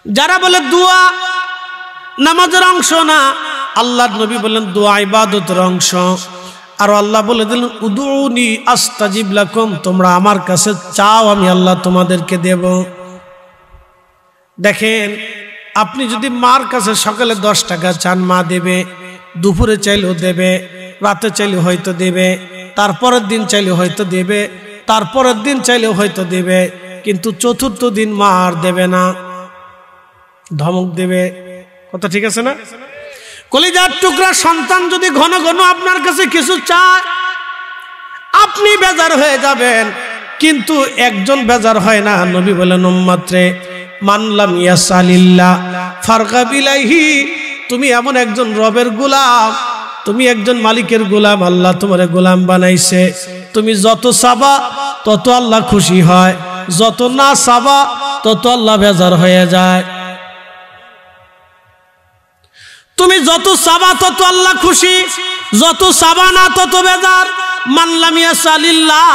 যারা বলে দোয়া নামাজের অংশ না, আল্লাহর নবী বলেন দোয়া ইবাদতের অংশ। আর আল্লাহ বলে দিলেন উদুনি আস্তাজিব লাকুম, তোমরা আমার কাছে চাও আমি আল্লাহ তোমাদেরকে দেব। দেখেন, আপনি যদি মার কাছে সকালে 10 টাকা চান, মা দেবে, দুপুরে চাইলেও দেবে, রাতে চাইলে হয়তো দেবে, তারপরের দিন চাইলে হয়তো দেবে, তারপরের দিন চাইলেও হয়তো দেবে, কিন্তু চতুর্থ দিন মা আর দেবে না, ধমক দেবে। কথা ঠিক আছে না? কলিজার টুকরা সন্তান যদি ঘন ঘন আপনার কাছে কিছু চায়, আপনি বেজার হয়ে যাবেন, কিন্তু একজন বেজার হয় না। নবী বলেন উম্মতরে মানলাম ইয়াসালিল্লাহ ফারগা বিলাইহি, তুমি এমন একজন রবের গোলাম, তুমি একজন মালিকের গোলাম, আল্লাহ তোমার গোলাম বানাইছে, তুমি যত চাবা তত আল্লাহ খুশি হয়, যত না চাবা তত আল্লাহ বেজার হয়ে যায়। তুমি যত চাবা তত আল্লাহ খুশি, যত চাবা না তত বেজার। মানলাম ইয়াসালিল্লাহ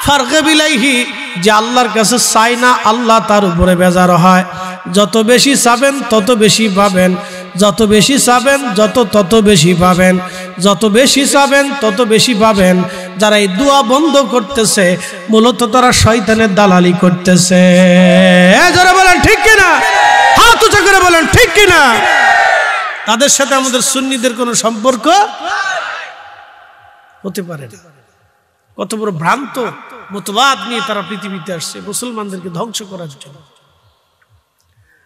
ফারগা বিলাইহি, যে আল্লাহর কাছে চাই না আল্লাহ তার উপরে বেজার হয়। যত বেশি চাবেন তত বেশি পাবেন, যত বেশি চাবেন তত বেশি পাবেন, যত বেশি চাবেন তত বেশি পাবেন। যারা এই দোয়া বন্ধ করতেছে মূলত তারা শয়তানের দালালি করতেছে। যারা বলেন ঠিক কিনা, হাত উঁচু করে বলেন ঠিক কিনা। তাদের সাথে আমাদের সুন্নিদের কোনো সম্পর্ক হতে পারে না। কত বড় ভ্রান্ত মতবাদ নিয়ে তারা পৃথিবীতে আসছে মুসলমানদেরকে ধ্বংস করার জন্য।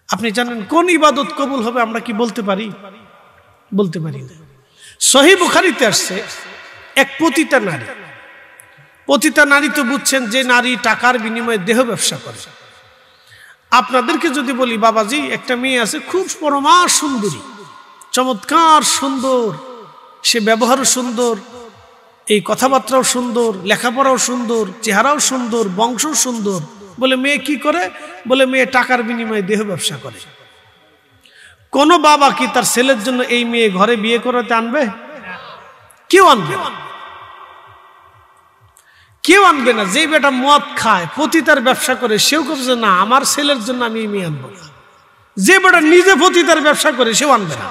আপনি জানেন কোন ইবাদত কবুল হবে আমরা কি বলতে পারি? বলতে পারি না। সহিহ বুখারীতে আসছে এক পতিতা নারী, পতিতা নারী তো বুঝছেন যে নারী টাকার বিনিময়ে দেহ ব্যবসা করে। আপনাদেরকে যদি বলি বাবাজি একটা মেয়ে আছে খুব পরমা সুন্দরী, চমৎকার সুন্দর, সে ব্যবহারও সুন্দর, এই কথাবার্তাও সুন্দর, লেখাপড়াও সুন্দর, চেহারাও সুন্দর, বংশও সুন্দর, বলে মেয়ে কি করে? বলে মেয়ে টাকার বিনিময়ে দেহ ব্যবসা করে। কোন বাবা কি তার ছেলের জন্য এই মেয়ে ঘরে বিয়ে করাতে আনবে? কেউ আনবে না, কেউ আনবে না। যে বেটা মদ খায়, পতিতার ব্যবসা করে, সেও করছে না আমার ছেলের জন্য আমি এই মেয়ে আনবো না। যে বেটা নিজে পতিতার ব্যবসা করে সেও আনবে না।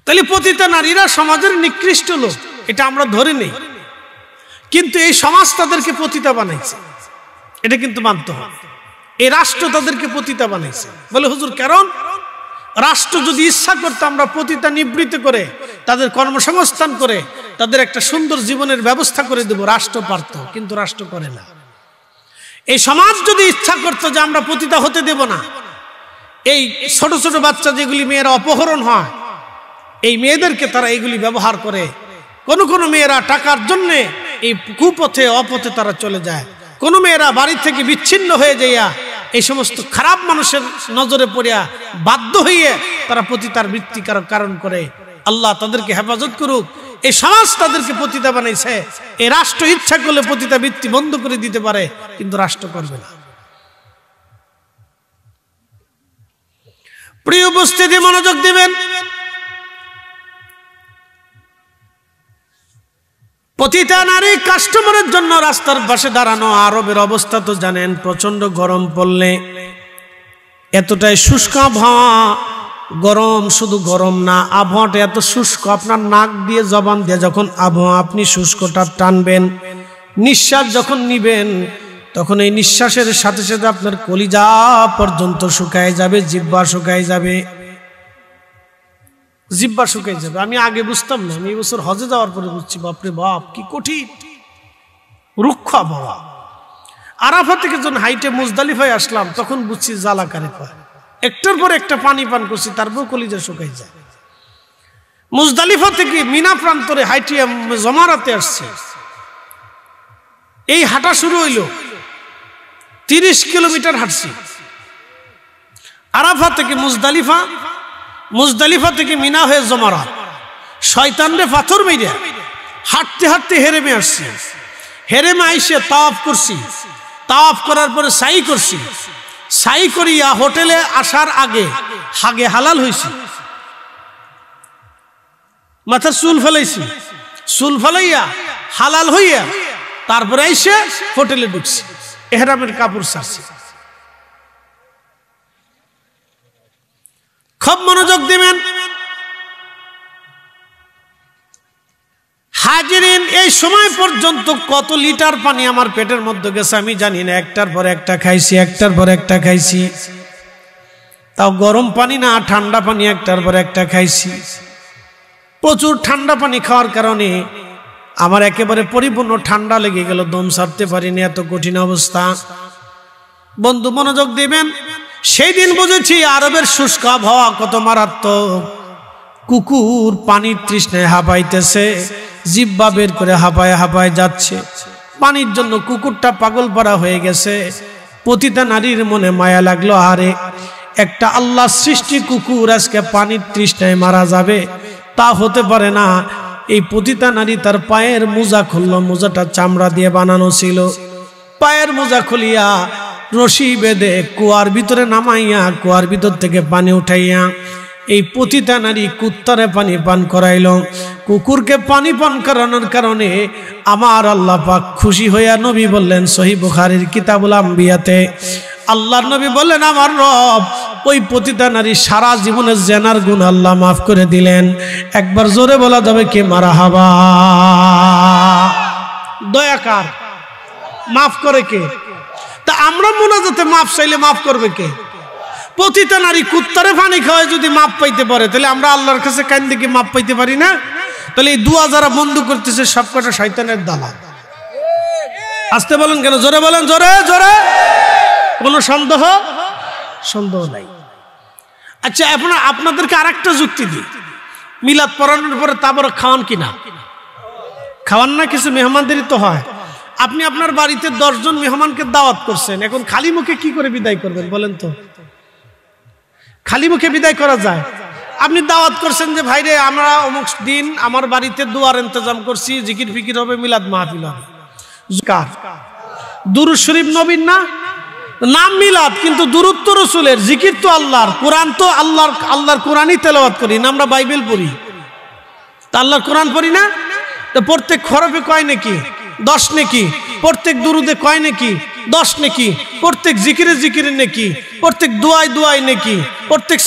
তাহলে পতিতা নারীরা সমাজের নিকৃষ্ট লোক, এটা আমরা ধরে নেই, কিন্তু এই সমাজ তাদেরকে পতিতা বানাইছে, এটা কিন্তু মানতে হবে। এই রাষ্ট্র তাদেরকে পতিতা বানাইছে। বলে হুজুর কারণ রাষ্ট্র যদি ইচ্ছা করতে আমরা পতিতা নিবৃত্ত করে তাদের কর্মসংস্থান করে তাদের একটা সুন্দর জীবনের ব্যবস্থা করে দেব, রাষ্ট্র পারত, কিন্তু রাষ্ট্র করে না। এই সমাজ যদি ইচ্ছা করতো যে আমরা পতিতা হতে দেব না, এই ছোট ছোট বাচ্চা যেগুলি মেয়েরা অপহরণ হয়, এই মেয়েদেরকে তারা এইগুলি ব্যবহার করে। কোন মেয়েরা টাকার জন্যে এই কুপথে অপথে তারা চলে যায়, কোন মেয়েরা বাড়ি থেকে বিচ্ছিন্ন হয়ে যাইয়া এই সমস্ত খারাপ মানুষের নজরে পড়িয়া বাধ্য হইয়া তারা পতিতার বৃত্তির কারণ করে। আল্লাহ তাদেরকে হেফাজত করুক। এই সমাজ তাদেরকে পতিতা বানাইছে। এই রাষ্ট্র ইচ্ছা করলে পতিতা বৃত্তি বন্ধ করে দিতে পারে, কিন্তু রাষ্ট্র করবে না। প্রিয় উপস্থিতি, মনোযোগ দিবেন। পতিতা নারী কাস্টমারের জন্য রাস্তার পাশে দাঁড়ানো। আরবের অবস্থা তো জানেন, প্রচন্ড গরম পড়লে এতটাই শুষ্ক আবহাওয়া, গরম শুধু গরম না, আবহাওয়াটা এত শুষ্ক, আপনার নাক দিয়ে জবান দিয়ে যখন আবহাওয়া আপনি শুষ্কটা টানবেন, নিঃশ্বাস যখন নিবেন, তখন এই নিঃশ্বাসের সাথে সাথে আপনার কলিজা পর্যন্ত শুকায় যাবে, জিহ্বা শুকায় যাবে, জিহ্বা শুকায় যাবে। আমি আগে বুঝতাম না, আমি এই বছর হজে যাওয়ার পরে বুঝছি, বাপরে বাপ কি কঠিন রুক্ষ আবহাওয়া। আরাফা থেকে যখন হাইটে মুজদালিফায় আসলাম তখন বুঝছি জ্বালাকারে পায়, একটার পর একটা পানি পান করছি, তারপর কলিজা শুকাই যায়। মুজদালিফা থেকে মিনা প্রান্তরে হাইটিয়া জমারাতে আসছে, এই হাঁটা শুরু হইল, 30 কিলোমিটার হাঁটছি আরাফা থেকে মুজদালিফা, মুজদালিফা থেকে মিনা হয়ে জমারাত। শয়তানরে পাথর মেরে হাঁটতে হাঁটতে হেরেমে আসছি, হেরেমে আইসে তাওয়াফ করছি, তাওয়াফ করার পরে সাই করছি, সাই করিয়া হোটেলে আসার আগে হাগে হালাল হয়েছি, মাথার চুল ফেলাইছি, চুল ফেলাইয়া হালাল হইয়া তারপরে আইসে হোটেলে ঢুকছি, এহরামের কাপড় ছাড়ছি। খুব মনোযোগ দিবেন। হাজিরিন, এই সময় পর্যন্ত কত লিটার পানি আমার পেটের মধ্যে গেছে আমি জানি না। একটার পর একটা খাইছি, একটার পর একটা খাইছি, তাও গরম পানি না, ঠান্ডা পানি একটার পর একটা খাইছি। প্রচুর ঠান্ডা পানি খাওয়ার কারণে আমার একেবারে পরিপূর্ণ ঠান্ডা লেগে গেল, দম ছাড়তে পারিনি, এত কঠিন অবস্থা। বন্ধু মনোযোগ দিবেন, সেই দিন বুঝেছি আরবের শুষ্ক আবহাওয়া কত মারাত্মক। কুকুর পানির তৃষ্ণায় হাঁপাইতেছে, জিহ্বা বের করে হাঁপায় হাঁপায় যাচ্ছে। পানির জন্য কুকুরটা পাগল পারা হয়ে গেছে। পতিতা নারীর মনে মায়া লাগলো, আরে একটা আল্লাহ সৃষ্টি কুকুর আজকে পানির তৃষ্ণায় মারা যাবে, তা হতে পারে না। এই পতিতা নারী তার পায়ের মোজা খুলল, মোজাটা চামড়া দিয়ে বানানো ছিল। পায়ের মোজা খুলিয়া রশি বেঁধে কুয়ার ভিতরে নামাইয়া কুয়ার ভিতর থেকে পানি উঠাইয়া এই পতিতা নারী কুত্তারে পানি পান করাইল। কুকুরকে পানি পান করানোর কারণে আমার আল্লাহ পাক খুশি হইয়া নবী বললেন, সহিহ বুখারীর কিতাবুল আম্বিয়াতে আল্লাহর নবী বললেন, আমার রব ওই পতিতা নারী সারা জীবনের জেনার গুণ আল্লাহ মাফ করে দিলেন। একবার জোরে বলা যাবে কে মারহাবা। দয়াকার, মাফ করে কে? তা আমরা মুনাজাতে মাফ চাইলে মাফ করবে কে? পতিতা নারী কুত্তারে পানি খাওয়ায় যদি মাপ পাইতে পারে, তাহলে আমরা আল্লাহর কাছে কান্দে কি মাপ পাইতে পারি না? তাহলে এই দুয়া যারা বন্ধ করতেছে সবকটা শয়তানের দালাল। আসতে বলেন কেন? জোরে বলেন, জোরে জোরে, কোনো সন্দেহ নাই। আচ্ছা, আপনাদেরকে আরেকটা যুক্তি দিই। মিলাদ পড়ানোর পরে তারপরে খাওয়ান কিনা? খাওয়ান না, কিছু মেহমানদারি তো হয়। আপনি আপনার বাড়িতে 10 জন মেহমানকে দাওয়াত করছেন, এখন খালি মুখে কি করে বিদায় করবেন বলেন তো? খালি মুখে বিদায় করা যায়? আপনি দাওয়াত করছেন যে ভাইরে আমরা অমুক দিন আমার বাড়িতে দোয়ার ইন্তজাম করছি, জিকির ফিকির হবে, মিলাদ মাহফিল হবে। দুরূদ শরীফ নবীর না, নাম মিলাদ, কিন্তু দুরূদ তো রাসূলের, জিকির তো আল্লাহর, কোরআন তো আল্লাহর কোরআনই তেলাওয়াত করি না, আমরা বাইবেল পড়ি। তা আল্লাহর কোরআন পড়ি না? তো প্রত্যেক হরফে কয় নাকি? 10 নেকি। প্রত্যেক দুরুদে কয় নেকি? 10 নেকি। প্রত্যেক জিকিরে নেকি। প্রত্যেক দোয়ায় নেকি। প্রত্যেক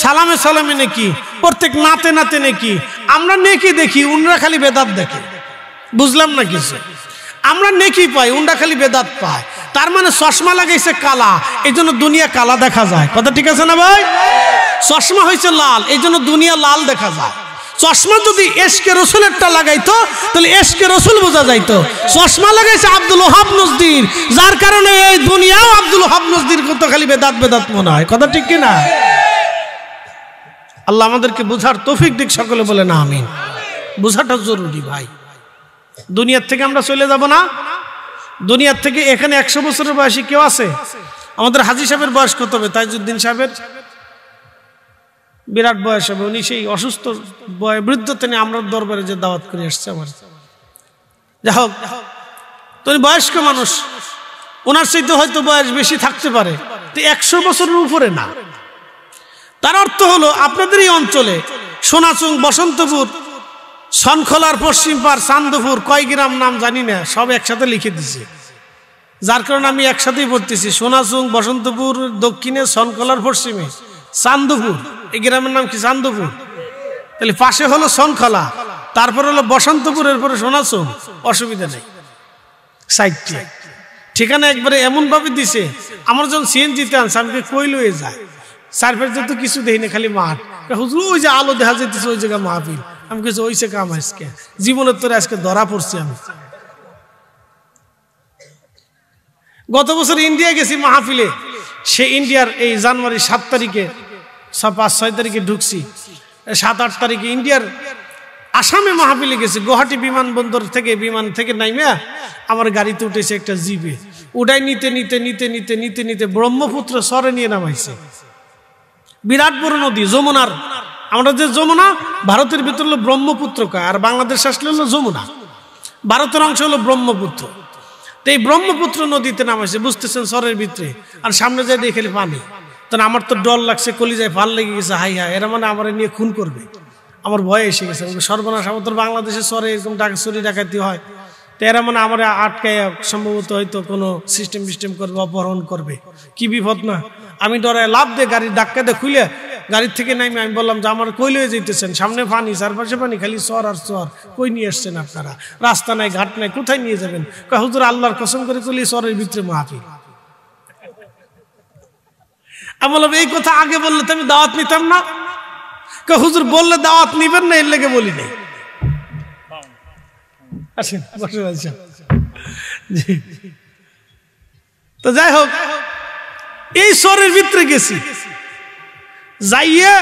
সালামে নেকি। প্রত্যেক নাতে নেকি। আমরা নেকি দেখি, উনরা খালি বেদাত দেখে। বুঝলাম না কিছু? আমরা নেকি পাই, উনরা খালি বেদাত পায়। তার মানে চশমা লাগাইছে কালা, এই জন্য দুনিয়া কালা দেখা যায়। কথা ঠিক আছে না ভাই? চশমা হয়েছে লাল, এই জন্য দুনিয়া লাল দেখা যায়। চশমা যদি এশকে রসুলেরটা লাগাইতো তাহলে এশকে রসুল বোঝা যাইতো। চশমা লাগাইছে আব্দুল ওহাব নজদির, যার কারণে এই দুনিয়াও আব্দুল ওহাব নজদির কত খালি বেদাত মনে হয়। কথা ঠিক কিনা? আল্লাহ আমাদেরকে বুঝার তৌফিক দিক, সকলে বলে না আমিন। বুঝাটা জরুরি ভাই। দুনিয়ার থেকে আমরা চলে যাব না। দুনিয়ার থেকে এখানে 100 বছরের বয়সী কেউ আছে? আমাদের হাজী সাহেবের বয়স কত হবে? তাইজউদ্দিন সাহেবের বিরাট বয়স হবে। উনি সেই অসুস্থ বৃদ্ধ, তিনি আমরা দরবারে যে দাওয়াত করে আসছে আমার। যাই হোক, উনি বয়স্ক মানুষ, ওনার চাইতে হয়তো বয়স বেশি থাকতে পারে, তো 100 বছরের উপরে না। তার অর্থ হলো আপনাদের এই অঞ্চলে সোনাচুং, বসন্তপুর, সনখলার পশ্চিম পার, চান্দপুর, কয় গ্রাম নাম জানি না, সব একসাথে লিখে দিছে। যার কারণে আমি একসাথেই পড়তেছি। সোনাচুং, বসন্তপুর দক্ষিণে, সনখলার পশ্চিমে, চান্দপুর। এই গ্রামের নাম কি? চান্দপুর। তাহলে পাশে হলো সনখলা, তারপর হলো বসন্তপুরের পরে সোনাচুং। অসুবিধা নেই, সাইডটি ঠিকানা একবারে এমন ভাবে দিছে। আমার যখন সিএনজিতে আনছে, আমি কই লয়ে যায়, সার্ফের তো কিছু দেখি না, খালি মাঠ। হুজুর ওই যে আলো দেখা যেতেছে, ওই জায়গা মাহফিল। আমি কিছু ওইসে কাম আজকে জীবনের তোরে আজকে ধরা পড়ছি। আমি গত বছর ইন্ডিয়া গেছি মাহফিলে। সে ইন্ডিয়ার এই জানুয়ারি 7 তারিখে, 5-6 তারিখে ঢুকছি। 7-8 তারিখে ইন্ডিয়ার আসামে মাহফিলে গেছি। গুয়াহাটি বিমানবন্দর থেকে, বিমান থেকে নাইমা আমার গাড়িতে উঠেছে একটা জিপে। উঠাই নিতে ব্রহ্মপুত্র সরে নিয়ে নামাইছে। বিরাট বড় নদী, যমুনার। আমরা যে যমুনা, ভারতের ভিতর হলো ব্রহ্মপুত্র কয়, আর বাংলাদেশ আসলে হলো যমুনা। ভারতের অংশ হলো ব্রহ্মপুত্র। তো এই ব্রহ্মপুত্র নদীতে নামাইছে, বুঝতেছেন, সরের ভিতরে। আর সামনে যাই দেখে পানি। তখন আমার তো ডর লাগছে, কলিজায় ভাল লেগে গেছে। হাই এরা মানে আমার নিয়ে খুন করবে। আমার ভয় এসে গেছে, সর্বনাশ। আমাদের বাংলাদেশে সরে এরকম চুরি ডাকাতি হয়, তো এরা মানে আমার আটকায় সম্ভবত হয়তো কোনো সিস্টেম করবে, অপহরণ করবে। কি বিপদ না! আমি ডরায় লাভ দিয়ে গাড়ির ধাক্কা দিয়ে খুলে গাড়ির থেকে নামি আমি বললাম যে আমার কই লয়ে যেতেছেন? সামনে পানি, চারপাশে পানি, খালি চর আর চর, কই নিয়ে আসছেন আপনারা? রাস্তা নাই, ঘাট নাই, কোথায় নিয়ে যাবেন? হুজুর আল্লাহর কসম করে কইলি চরের ভিতরে মাহফিল। আমি বললাম এই কথা আগে বললে তো আমি দাওয়াত নিতাম না। হুজুর বললে দাওয়াত নিবেন না, এর লেগে বলি নাই। আসেন বসে আছেন। জি, তো যাই হোক, এই শহরের ভিতরে গেছি, যাইয়ে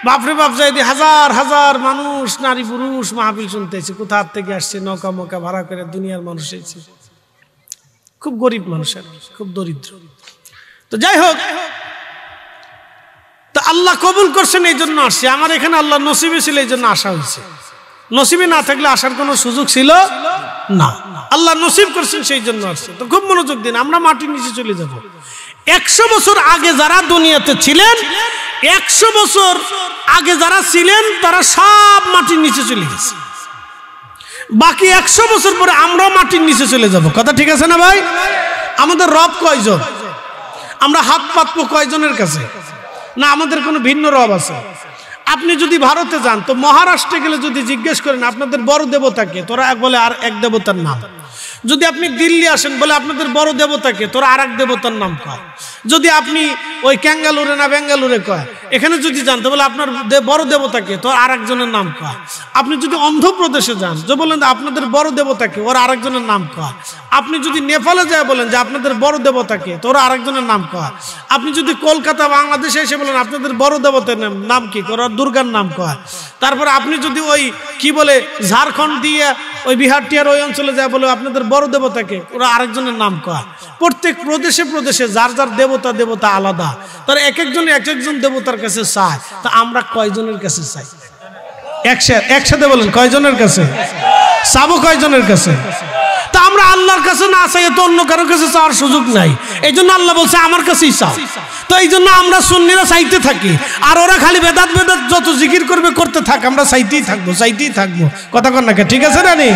বাপরে বাপ, যাই হাজার হাজার মানুষ, নারী পুরুষ মাহফিল শুনতেছে। কোথা থেকে আসছে? নৌকা মৌকা ভাড়া করে দুনিয়ার মানুষ এসেছে, খুব গরিব মানুষ আর খুব দরিদ্র। তো যাই হোক, তো আল্লাহ কবুল করছেন এই জন্য আসছে। আমার এখানে আল্লাহ নসিবে ছিল এই জন্য আসা হয়েছে। নসিবে না থাকলে আসার কোনো সুযোগ ছিল না, আল্লাহ নসিব করছেন সেই জন্য আসছে। তো খুব মনোযোগ দিন, আমরা মাটির নিচে চলে যাব। 100 বছর আগে যারা দুনিয়াতে ছিলেন, 100 বছর আগে যারা ছিলেন তারা সব মাটির নিচে চলে গেছে। বাকি 100 বছর পরে আমরাও মাটির নিচে চলে যাব। কথা ঠিক আছে না ভাই? আমাদের রব কয়জন? আমরা হাত পাতবো কয়জনের কাছে? না আমাদের কোনো ভিন্ন রব আছে? আপনি যদি ভারতে যান তো মহারাষ্ট্রে গেলে যদি জিজ্ঞেস করেন আপনাদের বড় দেবতাকে, তোরা এক বলে আর এক দেবতার নাম। যদি আপনি দিল্লি আসেন বলে আপনাদের বড় দেবতাকে, তোরা আর এক দেবতার নাম কয়। যদি আপনি ওই ক্যাঙ্গালুরে না বেঙ্গালুরে কয়, এখানে যদি যান তো বলে আপনার বড় দেবতাকে, তোর আর একজনের নাম কয়। আপনি যদি অন্ধ্রপ্রদেশে যান যে বলেন আপনাদের বড় দেবতাকে, ওর আরেকজনের নাম কয়। আপনি যদি নেপালে যায় বলেন যে আপনাদের বড় দেবতাকে, তোর আরেকজনের নাম কয়। আপনি যদি কলকাতা বাংলাদেশে এসে বলেন আপনাদের বড় দেবতার নাম কি, ওর দুর্গার নাম কয়। তারপরে আপনি যদি ওই কি বলে ঝাড়খণ্ড দিয়ে ওই বিহার টিয়ার ওই অঞ্চলে যায় বলে আপনাদের বড় দেবতাকে, ওরা আরেকজনের নাম কয়। প্রত্যেক প্রদেশে প্রদেশে যার যার দেবতা আলাদা, তারা এক একজন দেবতার কাছে চায়। তা আমরা কয়জনের কাছে চাই? একসাথে বলেন, কয়জনের কাছে চাবো? কয়জনের কাছে? তা আমরা আল্লাহর কাছে না চাই তো অন্য কারো কাছে চাওয়ার সুযোগ নাই। এই জন্য আল্লাহ বলছে আমার কাছেই চাও। তো এই জন্য আমরা সুন্নিরা চাইতে থাকি, আর ওরা খালি বেদাত যত জিকির করবে করতে থাক, আমরা চাইতেই থাকবো। কথা কন না, ঠিক আছে না? নি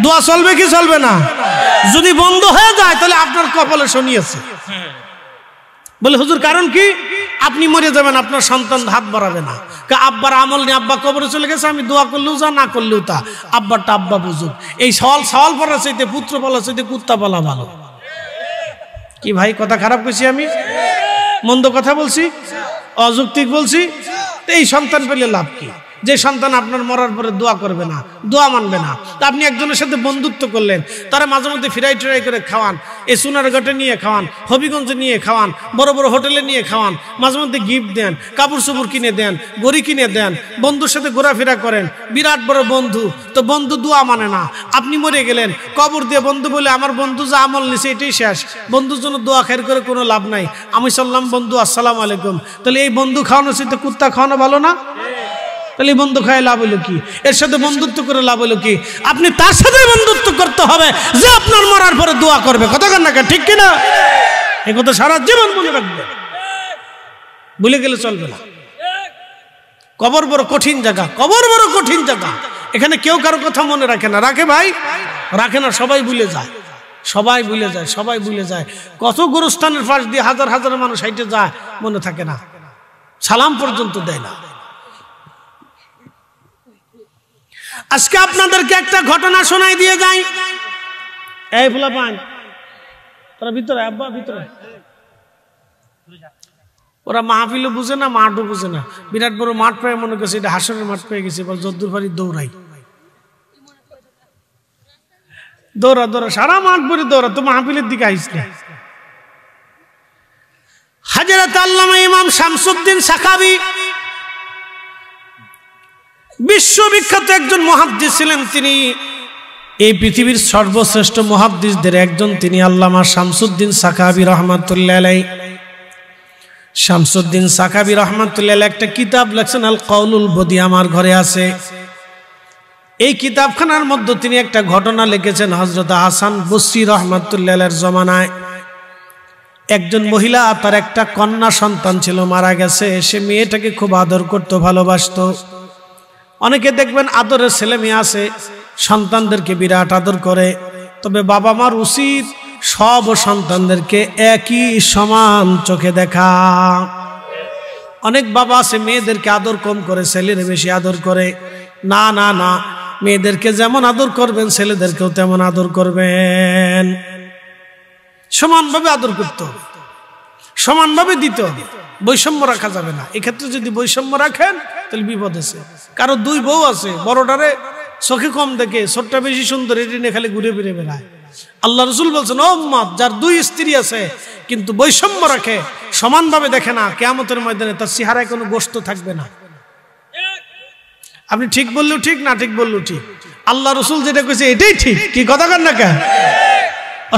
দোয়া চলবে কি চলবে না? যদি বন্ধ হয়ে যায় তাহলে আপনার কপালে শনি আছে। বলে হুজুর কারণ কি? আপনি মরে যাবেন, আপনার সন্তান হাত বাড়াবে না। আব্বার আমল নেই, আব্বা কবরে চলে গেছে, আমি দোয়া করলেও যা না করলেও তা, আব্বারটা আব্বা বুঝুক। এই সওয়াল পড়ার চাইতে পুত্র বলার চাইতে কুত্তা বলা ভালো। কি ভাই কথা খারাপ কইছি? আমি মন্দ কথা বলছি? অযৌক্তিক বলছি? এই সন্তান পেলে লাভ কি? যে সন্তান আপনার মরার পরে দোয়া করবে না, দোয়া মানবে না। তা আপনি একজনের সাথে বন্ধুত্ব করলেন, তারা মাঝে মধ্যে ফিরাই ট্রাই করে খাওয়ান, এই সোনারঘাটে নিয়ে খাওয়ান, হবিগঞ্জে নিয়ে খাওয়ান, বড় বড় হোটেলে নিয়ে খাওয়ান, মাঝে মধ্যে গিফট দেন, কাপড় চোপড় কিনে দেন, গড়ি কিনে দেন, বন্ধুর সাথে ঘোরাফেরা করেন, বিরাট বড় বন্ধু। তো বন্ধু দোয়া মানে না। আপনি মরে গেলেন, কবর দিয়ে বন্ধু বলে আমার বন্ধু যা আমল নিছে এটাই শেষ, বন্ধুর জন্য দোয়া খের করে কোনো লাভ নাই। আমি সাল্লাম বন্ধু আসসালাম আলাইকুম। তাহলে এই বন্ধু খাওয়ানোর সাথে কুত্তা খাওয়ানো ভালো না? তাহলে বন্ধু খায় লাভ হলো কি? এর সাথে বন্ধুত্ব করে লাভ হলো কি? আপনি তার সাথে বন্ধুত্ব করতে হবে যে আপনার মরার পরে দোয়া করবে। কথা কান না, ঠিক কিনা? এই কথা সারা জীবন মনে রাখবে, ভুলে গেলে চলবে না। কবর বড় কঠিন জায়গা, কবর বড় কঠিন জায়গা। এখানে কেউ কারো কথা মনে রাখে না। রাখে ভাই? রাখে না, সবাই ভুলে যায়। কত গোরস্থানের পাশ দিয়ে হাজার হাজার মানুষ হাইটে যায়, মনে থাকে না, সালাম পর্যন্ত দেয় না। আজকে আপনাদেরকে একটা ঘটনা শোনাই দিয়ে যাই। এই ফুলা পান তোরা ভিতরে, আব্বা ভিতরে। ওরা মাহফিলও বুঝে না, মাঠও বুঝে না। বিরাট বড় মাঠ পেয়ে মনে করছে এটা হাসরের মাঠ পেয়ে গেছে, বল যদ্দুর পারি দৌড়াই, দৌড়া সারা মাঠ ভরে দৌড়া, তো মাহফিলের দিকে আইস না। হযরত আল্লামা ইমাম শামসুদ্দিন সাখাবী বিশ্ববিখ্যাত একজন মুহাদ্দিস ছিলেন। তিনি এই পৃথিবীর সর্বশ্রেষ্ঠ মুহাদ্দিসদের একজন, তিনি আল্লামা শামসুদ্দিন সাখাবী রাহমাতুল্লাহ আলাইহি। শামসুদ্দিন সাখাবী রাহমাতুল্লাহ আলাইহি একটা কিতাব লেখছেন, আল কাউলুল বদি, আমার ঘরে আছে। এই কিতাবখানার মধ্যে তিনি একটা ঘটনা লিখেছেন। হযরত হাসান বসরি রাহমাতুল্লাহ আলাইহির জমানায় একজন মহিলা, তার একটা কন্যা সন্তান ছিল, মারা গেছে। সে মেয়েটাকে খুব আদর করত, ভালোবাসতো। অনেকে দেখবেন আদরের ছেলে মেয়ে আছে, সন্তানদেরকে বিরাট আদর করে। তবে বাবা মার উচিত সব সন্তানদেরকে একই সমান চোখে দেখা। অনেক বাবা আছে মেয়েদেরকে আদর কম করে, ছেলেরা বেশি আদর করে। না না না, মেয়েদেরকে যেমন আদর করবেন ছেলেদেরকেও তেমন আদর করবেন, সমানভাবে আদর করতে হবে, সমানভাবে দিতে হবে, বৈষম্য রাখা যাবে না। এক্ষেত্রে যদি বৈষম্য রাখেন তাহলে বিপদ আছে। কারো 2 বউ আছে, বড়টারে চোখে কম দেখে, ছোটটা বেশি সুন্দর, এটি নিয়ে খালি ঘুরে ফিরে বেড়ায়। আল্লাহ রসুল বলছেন, ও উম্মত, যার 2 স্ত্রী আছে কিন্তু বৈষম্য রাখে, সমানভাবে দেখে না, কিয়ামতের ময়দানে তার চেহারায় কোনো গোশত থাকবে না। আপনি ঠিক বললেও ঠিক, না ঠিক বললেও ঠিক, আল্লাহ রসুল যেটা কইছে এটাই ঠিক। কি কথা কন না কেন?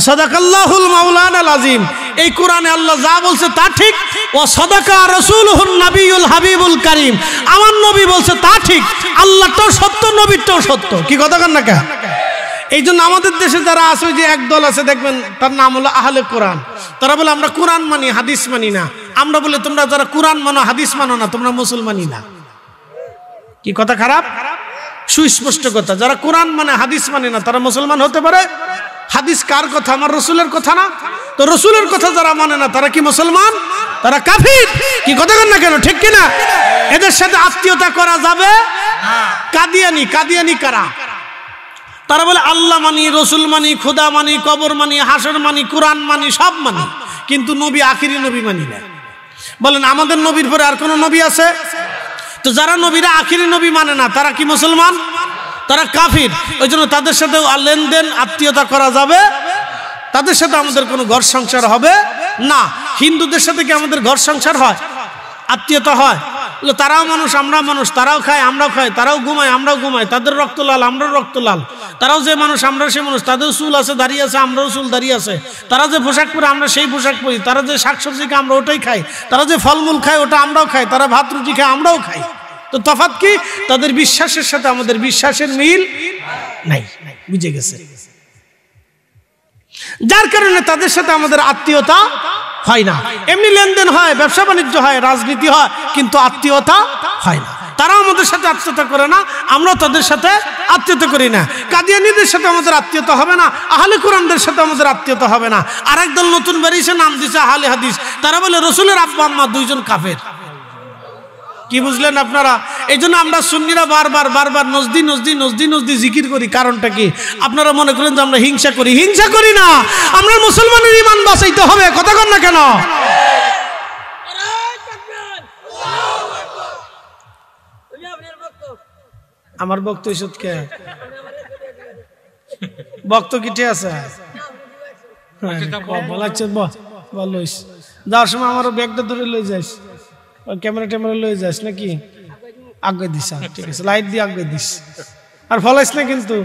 সাদাকাল্লাহুল মাওলানাল আযীম। এই কোরআনে আল্লাহ যা বলছে তা ঠিক। ওয়া সাদাকা রাসূলুহুন নবিয়ুল হাবিবুল কারীম, আমার নবী বলছে তা ঠিক, আল্লাহটাও সত্য, নবীটাও সত্য। কি কথা কন না কেন? এই জন্য আমাদের দেশে যারা আছে, ওই যে একদল আছে দেখবেন, তার নাম হলো আহলে কোরআন। তারা বলে আমরা কোরআন মানি, হাদিস মানি না। আমরা বলে তোমরা যারা কোরআন মানো হাদিস মানো না, তোমরা মুসলমানই না। কি কথা খারাপ? সুস্পষ্ট কথা। যারা কোরআন মানে হাদিস মানে না, তারা মুসলমান হতে পারে? হাদিস কার কথা? আমার রসুলের কথা না? তো রসুলের কথা যারা মানে না তারা কি মুসলমান? তারা কাফির। কি কথা কন না কেন? ঠিক কিনা? এদের সাথে আত্মীয়তা করা যাবে? কাদিয়ানি। কাদিয়ানি কারা? তারা বলে আল্লাহ মানি, রসুল মানি, খুদা মানি, কবর মানি, হাসর মানি, কোরআন মানি, সব মানি, কিন্তু নবী, আখিরি নবী মানি না। বলেন আমাদের নবীর পরে আর কোন নবী আছে? তো যারা নবীরা আখিরি নবী মানে না, তারা কি মুসলমান? তারা কাফির। ওই জন্য তাদের সাথে লেনদেন, আত্মীয়তা করা যাবে, তাদের সাথে আমাদের কোনো ঘর সংসার হবে না। হিন্দুদের সাথে কি আমাদের ঘর সংসার হয়, আত্মীয়তা হয়? তারাও মানুষ, আমরা মানুষ, তারাও খায় আমরাও খাই, তারাও ঘুমায় আমরাও ঘুমাই, তাদের রক্ত লাল আমরাও রক্ত লাল, তারাও যে মানুষ আমরা সে মানুষ, তাদের চুল আছে দাঁড়িয়ে আছে আমরাও চুল দাঁড়িয়ে আছে, তারা যে পোশাক পরে আমরা সেই পোশাক পরি, তারা যে শাকসবজি খায় আমরা ওটাই খাই, তারা যে ফলমূল খায় ওটা আমরাও খাই, তারা ভাত রুটি খায় আমরাও খাই। তো তফাৎ কি? তাদের বিশ্বাসের সাথে আমাদের বিশ্বাসের মিল নাই। বুঝে গেছে? যার কারণে তাদের সাথে আমাদের আত্মীয়তা হয় না। এমনি লেনদেন হয়, ব্যবসা বাণিজ্য হয়, রাজনীতি হয়, কিন্তু আত্মীয়তা হয় না। তারাও আমাদের সাথে আত্মীয়তা করে না, আমরাও তাদের সাথে আত্মীয়তা করি না। কাদিয়ানীদের সাথে আমাদের আত্মীয়তা হবে না, আহলে কোরআনদের সাথে আমাদের আত্মীয়তা হবে না। আরেক দল নতুন বেরিয়েছে, নাম দিছে আহলে হাদিস। তারা বলে রসুলের আব্বা আম্মা 2 জন কাফের। কি বুঝলেন আপনারা? এই জন্য আমরা সুন্নিরা বারবার বারবার নজদি নজদি নজদি নজদি জিকির করি। কারণটা কি? আপনারা মনে করেন যে আমরা হিংসা করি? হিংসা করি না, আমরা মুসলমানের ঈমান বাঁচাইতে হবে। কথা কন না কেন? আমার বক্ত কে বক্ত কি ঠিক আছে? যাওয়ার সময় আমার ব্যাগটা ধরে লই যাইস, ক্যামেরা ট্যামেরা লয়ে যাস নাকি? আগে দিস, ঠিক আছে, লাইট দিয়ে আগে দিস, আর ফলাইস না কিন্তু,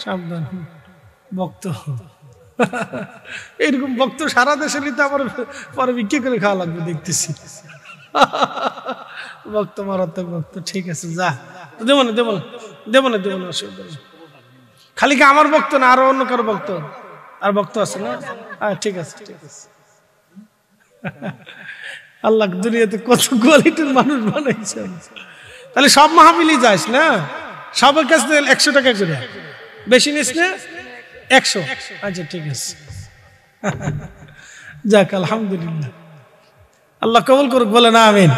সাবধান। বক্ত এরকম বক্ত সারা দেশে নিতে আমার পরে বিক্রি করে খাওয়া লাগবে দেখতেছি। বক্ত মারাত্মক বক্ত। ঠিক আছে, যা, দেবো না দেবো না দেবো না দেবো না, অসুবিধা নেই। খালি কি আমার বক্ত না, আরো অন্য কারো বক্ত? আর বক্ত আছে না? ঠিক আছে ঠিক আছে। আল্লাহ দুনিয়াতে কত কোয়ালিটির মানুষ বানাইছে। তাহলে সব মাহফিলি যাস না, সবার কাছে 100 টাকা করে, বেশি নিস না? 100। আচ্ছা ঠিক আছে, যাক আলহামদুলিল্লাহ, আল্লাহ কবুল করুক, বলে না আমিন।